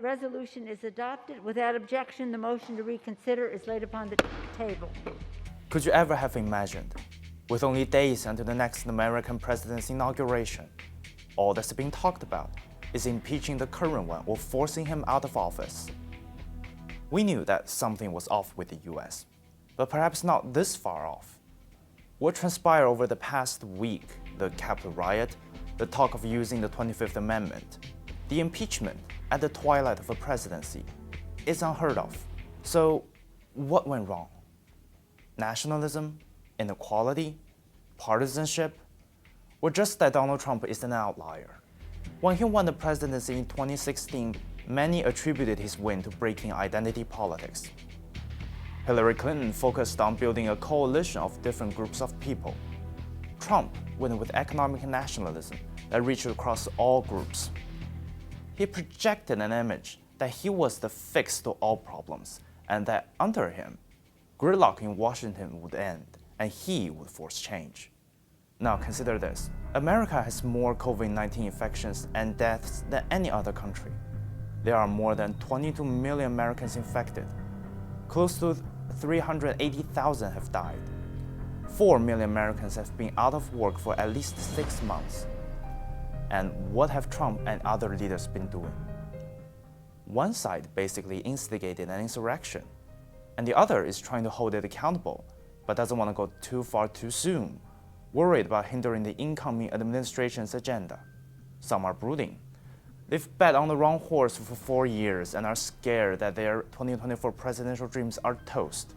resolution is adopted. Without objection, the motion to reconsider is laid upon the table. Could you ever have imagined, with only days until the next American president's inauguration, all that's being talked about is impeaching the current one or forcing him out of office? We knew that something was off with the US, but perhaps not this far off. What transpired over the past week, the Capitol riot, the talk of using the 25th Amendment, the impeachment at the twilight of a presidency, is unheard of. So, what went wrong? Nationalism? Inequality? Partisanship? Or just that Donald Trump is an outlier? When he won the presidency in 2016, many attributed his win to breaking identity politics. Hillary Clinton focused on building a coalition of different groups of people. Trump went with economic nationalism that reached across all groups. He projected an image that he was the fix to all problems and that under him, gridlock in Washington would end and he would force change. Now consider this. America has more COVID-19 infections and deaths than any other country. There are more than 22 million Americans infected. Close to 380,000 have died. 4 million Americans have been out of work for at least 6 months. And what have Trump and other leaders been doing? One side basically instigated an insurrection, and the other is trying to hold it accountable, but doesn't want to go too far too soon, worried about hindering the incoming administration's agenda. Some are brooding. They've bet on the wrong horse for 4 years and are scared that their 2024 presidential dreams are toast.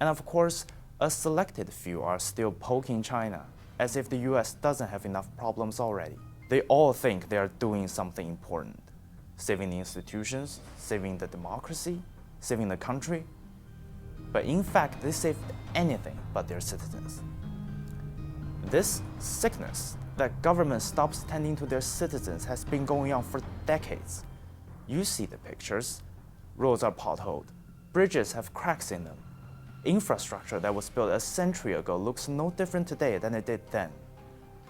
And of course, a selected few are still poking China, as if the US doesn't have enough problems already. They all think they are doing something important, saving the institutions, saving the democracy, saving the country. But in fact, they saved anything but their citizens. This sickness that government stops tending to their citizens has been going on for decades. You see the pictures. Roads are potholed. Bridges have cracks in them. Infrastructure that was built a century ago looks no different today than it did then.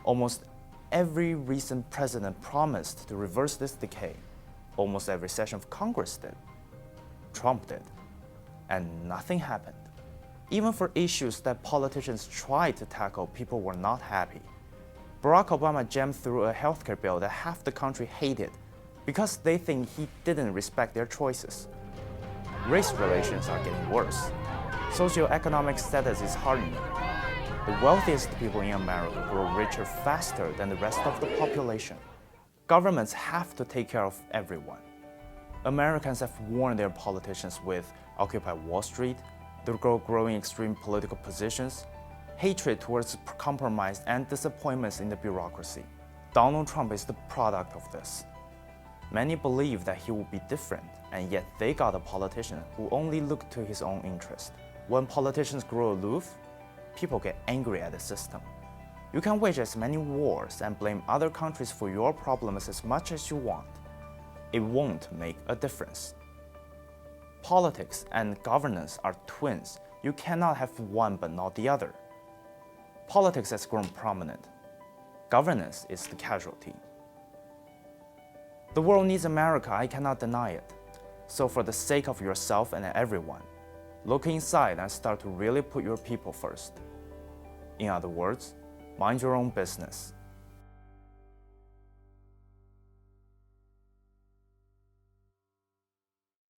Almost every recent president promised to reverse this decay. Almost every session of Congress did. Trump did. And nothing happened. Even for issues that politicians tried to tackle, people were not happy. Barack Obama jammed through a healthcare bill that half the country hated because they think he didn't respect their choices. Race relations are getting worse. Socioeconomic status is hardening. The wealthiest people in America grow richer faster than the rest of the population. Governments have to take care of everyone. Americans have worn their politicians with Occupy Wall Street, the growing extreme political positions, hatred towards compromise, and disappointments in the bureaucracy. Donald Trump is the product of this. Many believe that he will be different, and yet they got a politician who only looked to his own interest. When politicians grow aloof, people get angry at the system. You can wage as many wars and blame other countries for your problems as much as you want. It won't make a difference. Politics and governance are twins. You cannot have one but not the other. Politics has grown prominent. Governance is the casualty. The world needs America, I cannot deny it. So for the sake of yourself and everyone, look inside and start to really put your people first. In other words, mind your own business.